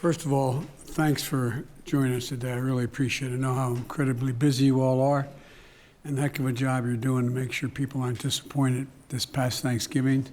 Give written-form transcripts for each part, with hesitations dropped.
First of all, thanks for joining us today. I really appreciate it. I know how incredibly busy you all are, and the heck of a job you're doing to make sure people aren't disappointed this past Thanksgiving,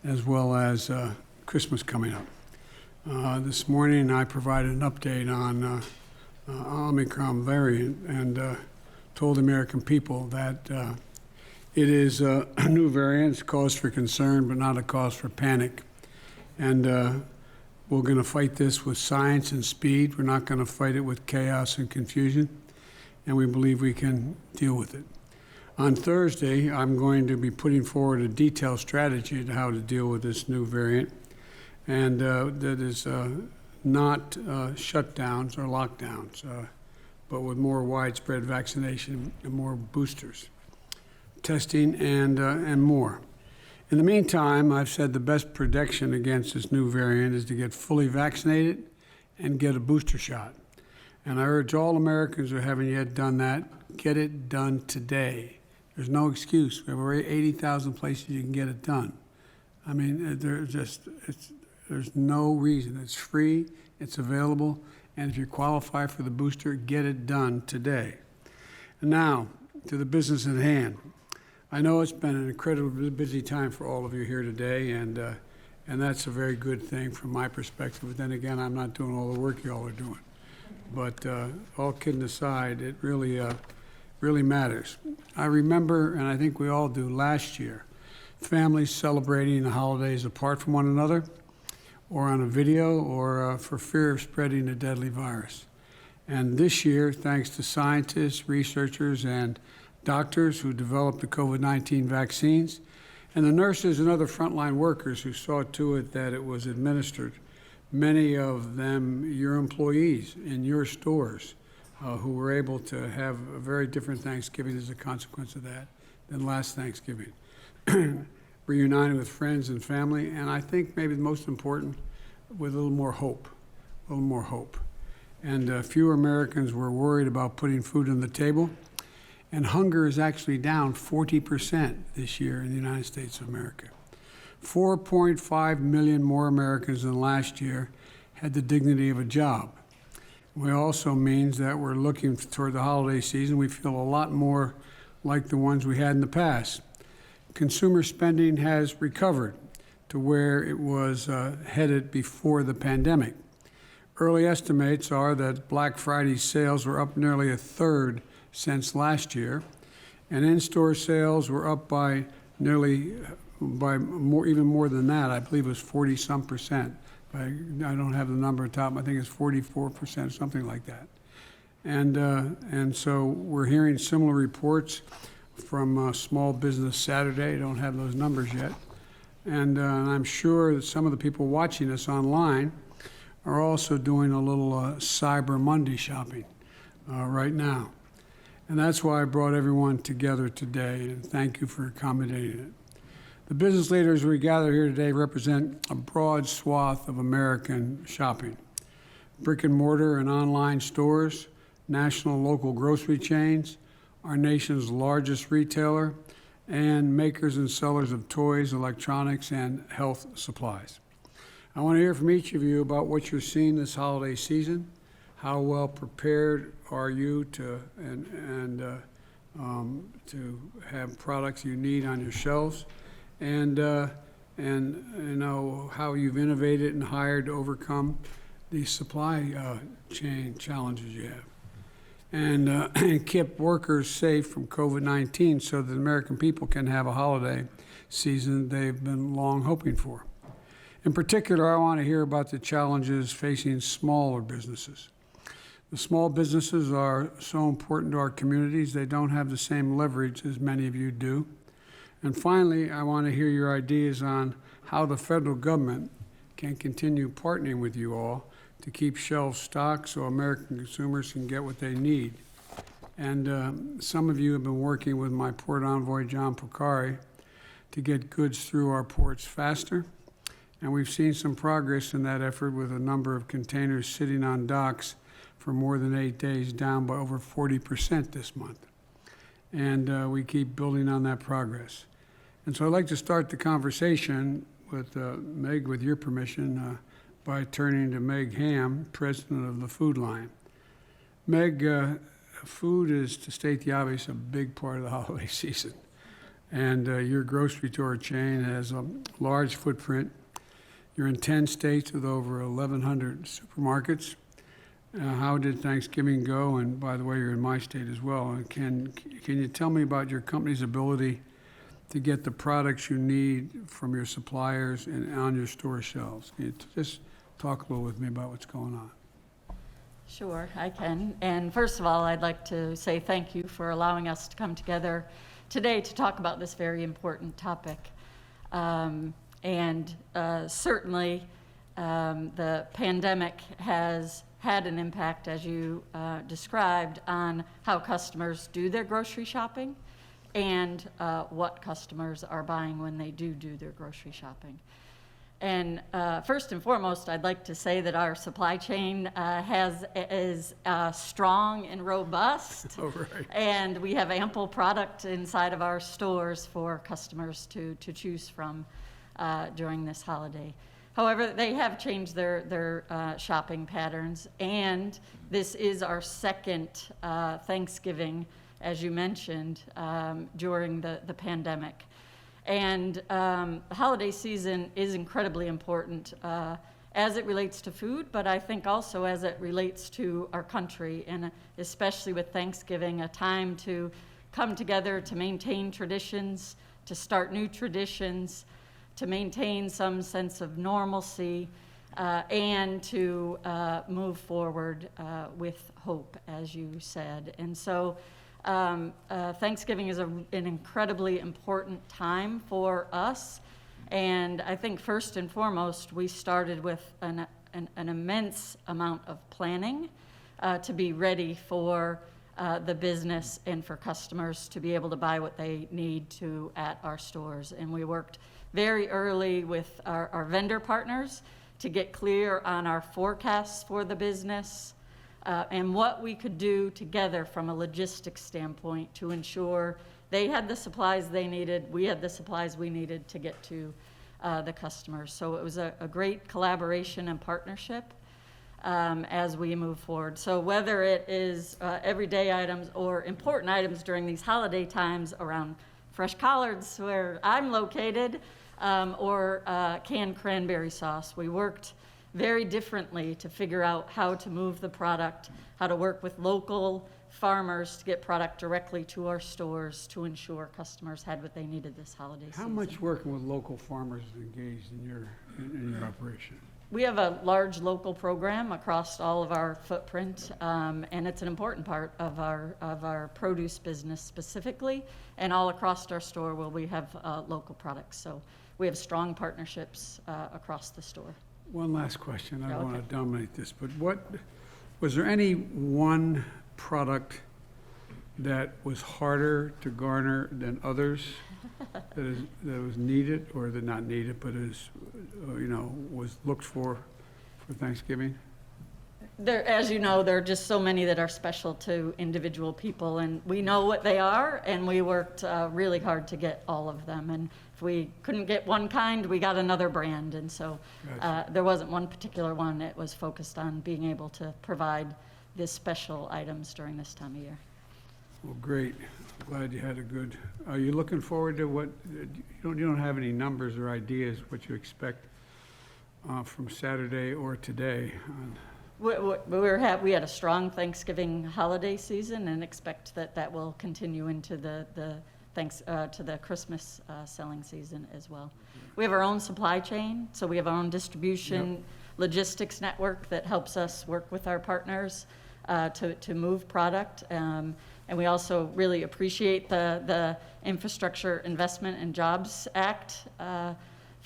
as well as Christmas coming up. This morning, I provided an update on Omicron variant and told the American people that it is a new variant. It's cause for concern, but not a cause for panic. And we're going to fight this with science and speed. We're not going to fight it with chaos and confusion, and we believe we can deal with it. On Thursday, I'm going to be putting forward a detailed strategy to how to deal with this new variant, and that is not shutdowns or lockdowns, but with more widespread vaccination and more boosters, testing, and more. In the meantime, I've said the best protection against this new variant is to get fully vaccinated and get a booster shot. And I urge all Americans who haven't yet done that, get it done today. There's no excuse. We have over 80,000 places you can get it done. I mean, there's no reason. It's free, it's available, and if you qualify for the booster, get it done today. And now, to the business at hand. I know it's been an incredibly busy time for all of you here today, and that's a very good thing from my perspective. But then again, I'm not doing all the work y'all are doing. But all kidding aside, it really matters. I remember, and I think we all do, last year, families celebrating the holidays apart from one another, or on a video, or for fear of spreading a deadly virus. And this year, thanks to scientists, researchers, and doctors who developed the COVID-19 vaccines, and the nurses and other frontline workers who saw to it that it was administered. Many of them your employees in your stores who were able to have a very different Thanksgiving as a consequence of that than last Thanksgiving. Reunited with friends and family, and I think maybe the most important, with a little more hope. And fewer Americans were worried about putting food on the table. And hunger is actually down 40% this year in the United States of America. 4.5 million more Americans than last year had the dignity of a job. It also means that we're looking toward the holiday season. We feel a lot more like the ones we had in the past. Consumer spending has recovered to where it was headed before the pandemic. Early estimates are that Black Friday sales were up nearly a third since last year, and in-store sales were up by even more than that. I believe it was 40-some%. I don't have the number on top. I think it's 44%, something like that. And so we're hearing similar reports from Small Business Saturday. I don't have those numbers yet. And I'm sure that some of the people watching us online are also doing a little Cyber Monday shopping right now. And that's why I brought everyone together today, and thank you for accommodating it. The business leaders we gather here today represent a broad swath of American shopping. Brick and mortar and online stores, national and local grocery chains, our nation's largest retailer, and makers and sellers of toys, electronics, and health supplies. I want to hear from each of you about what you're seeing this holiday season. How well prepared are you to have products you need on your shelves, and you know how you've innovated and hired to overcome these supply chain challenges you have, and kept workers safe from COVID-19 so that the American people can have a holiday season they've been long hoping for. In particular, I want to hear about the challenges facing smaller businesses. The small businesses are so important to our communities. They don't have the same leverage as many of you do. And finally, I want to hear your ideas on how the federal government can continue partnering with you all to keep shelves stocked so American consumers can get what they need. And some of you have been working with my port envoy, John Porcari, to get goods through our ports faster. And we've seen some progress in that effort with a number of containers sitting on docks for more than 8 days, down by over 40% this month. And we keep building on that progress. And so I'd like to start the conversation with, Meg, with your permission, by turning to Meg Ham, president of the Food Line. Meg, food is, to state the obvious, a big part of the holiday season. And your grocery store chain has a large footprint. You're in 10 states with over 1,100 supermarkets. How did Thanksgiving go? And by the way, you're in my state as well. And can you tell me about your company's ability to get the products you need from your suppliers and on your store shelves? Can you just talk a little with me about what's going on? Sure, I can. And first of all, I'd like to say thank you for allowing us to come together today to talk about this very important topic. Certainly, the pandemic has had an impact, as you described, on how customers do their grocery shopping and what customers are buying when they do their grocery shopping. And first and foremost, I'd like to say that our supply chain is strong and robust. Oh, right. And we have ample product inside of our stores for customers to choose from during this holiday. However, they have changed their shopping patterns, and this is our second Thanksgiving, as you mentioned, during the pandemic. And the holiday season is incredibly important as it relates to food, but I think also as it relates to our country, and especially with Thanksgiving, a time to come together to maintain traditions, to start new traditions, to maintain some sense of normalcy, and to move forward with hope, as you said. And so Thanksgiving is an incredibly important time for us. And I think first and foremost, we started with an immense amount of planning to be ready for the business and for customers to be able to buy what they need to at our stores. And we worked very early with our vendor partners to get clear on our forecasts for the business and what we could do together from a logistics standpoint to ensure they had the supplies they needed, we had the supplies we needed to get to the customers. So it was a great collaboration and partnership as we move forward. So whether it is everyday items or important items during these holiday times around fresh collards, where I'm located, or canned cranberry sauce, we worked very differently to figure out how to move the product, how to work with local farmers to get product directly to our stores to ensure customers had what they needed this holiday season. How much working with local farmers is engaged in your operation? We have a large local program across all of our footprint, and it's an important part of our produce business specifically, and all across our store where we have local products. So we have strong partnerships across the store. One last question. I don't Okay. want to dominate this, but was there any one product that was harder to garner than others that was needed, or that not needed, but was looked for Thanksgiving? There, as you know, there are just so many that are special to individual people, and we know what they are, and we worked really hard to get all of them. And if we couldn't get one kind, we got another brand. And so Gotcha. there wasn't one particular one. It was focused on being able to provide these special items during this time of year. Well, great. Glad you had a good. Are you looking forward to what? You don't have any numbers or ideas what you expect from Saturday or today? We had a strong Thanksgiving holiday season and expect that will continue into to the Christmas selling season as well. We have our own supply chain, so we have our own distribution logistics network that helps us work with our partners to move product. And we also really appreciate the Infrastructure Investment and Jobs Act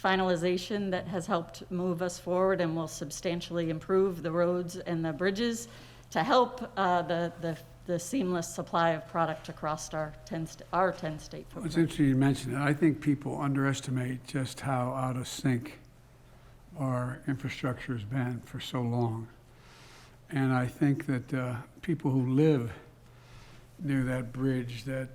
finalization that has helped move us forward and will substantially improve the roads and the bridges to help the seamless supply of product across our 10-state footprint. Well, it's interesting you mentioned it. I think people underestimate just how out of sync our infrastructure has been for so long. And I think that people who live near that bridge that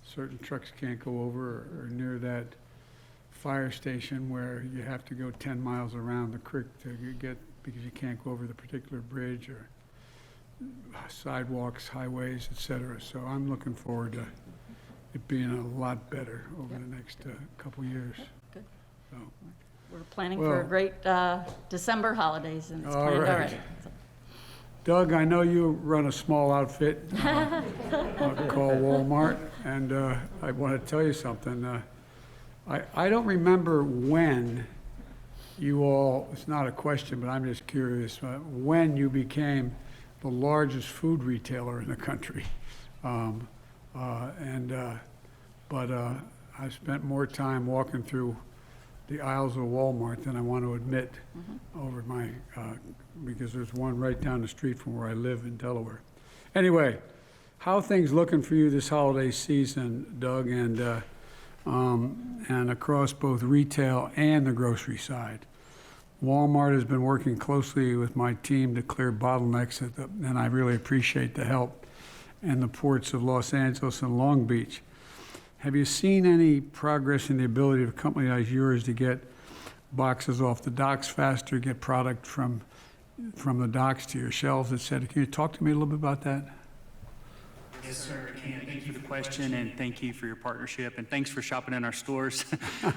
certain trucks can't go over, or near that fire station where you have to go 10 miles around the creek to get, because you can't go over the particular bridge or sidewalks, highways, et cetera. So I'm looking forward to it being a lot better over the next couple years. Good. So, We're planning for a great December holidays, and it's planned already. So. Doug, I know you run a small outfit called Walmart, and I want to tell you something. I don't remember when you all, it's not a question, but I'm just curious, when you became the largest food retailer in the country. But I spent more time walking through the aisles of Walmart than I want to admit over my, because there's one right down the street from where I live in Delaware. Anyway, how are things looking for you this holiday season, Doug, and across both retail and the grocery side? Walmart has been working closely with my team to clear bottlenecks, and I really appreciate the help, in the ports of Los Angeles and Long Beach. Have you seen any progress in the ability of a company like yours to get boxes off the docks faster, get product from the docks to your shelves, et cetera? Can you talk to me a little bit about that? Yes, sir. And thank you for the question, and thank you for your partnership, and thanks for shopping in our stores.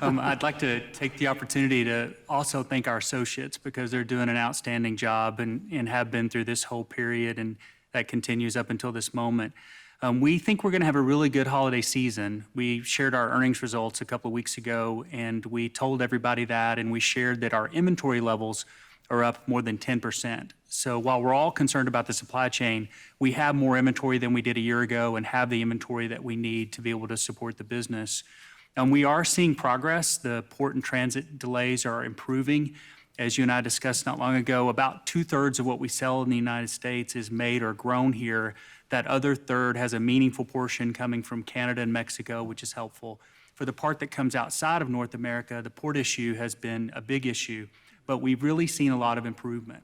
I'd like to take the opportunity to also thank our associates, because they're doing an outstanding job and have been through this whole period, and that continues up until this moment. We think we're going to have a really good holiday season. We shared our earnings results a couple of weeks ago, and we told everybody that, and we shared that our inventory levels are up more than 10%. So while we're all concerned about the supply chain, we have more inventory than we did a year ago and have the inventory that we need to be able to support the business. And we are seeing progress. The port and transit delays are improving. As you and I discussed not long ago, about 2/3 of what we sell in the United States is made or grown here. That other third has a meaningful portion coming from Canada and Mexico, which is helpful. For the part that comes outside of North America, the port issue has been a big issue, but we've really seen a lot of improvement.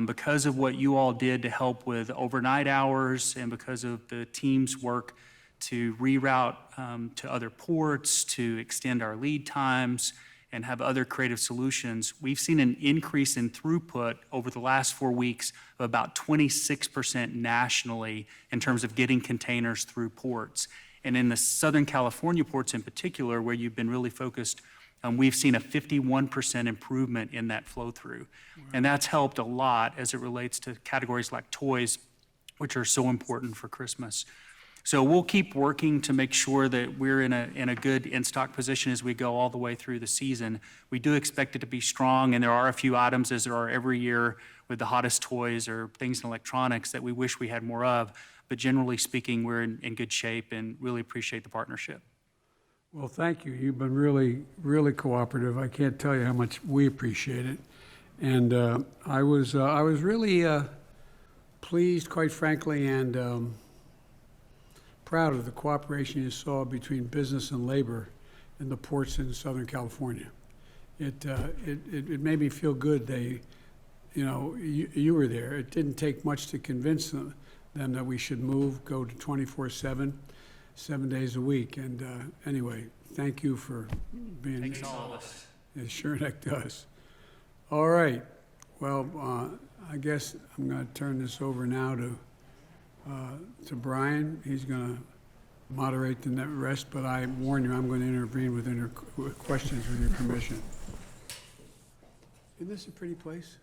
Because of what you all did to help with overnight hours, and because of the team's work to reroute to other ports, to extend our lead times, and have other creative solutions, we've seen an increase in throughput over the last 4 weeks of about 26% nationally in terms of getting containers through ports. And in the Southern California ports in particular, where you've been really focused, we've seen a 51% improvement in that flow through. Wow. And that's helped a lot as it relates to categories like toys, which are so important for Christmas. So we'll keep working to make sure that we're in a good in-stock position as we go all the way through the season. We do expect it to be strong, and there are a few items, as there are every year with the hottest toys or things in electronics, that we wish we had more of. But generally speaking, we're in good shape, and really appreciate the partnership. Well, thank you. You've been really, really cooperative. I can't tell you how much we appreciate it. And I was really pleased, quite frankly, and proud of the cooperation you saw between business and labor in the ports in Southern California. It made me feel good. You were there. It didn't take much to convince them that we should go to 24/7, 7 days a week. And anyway, thank you for being. Thanks all of us. It sure heck does. All right. Well, I guess I'm going to turn this over now to Brian. He's going to moderate the rest, but I warn you, I'm going to intervene with questions with your permission. Isn't this a pretty place?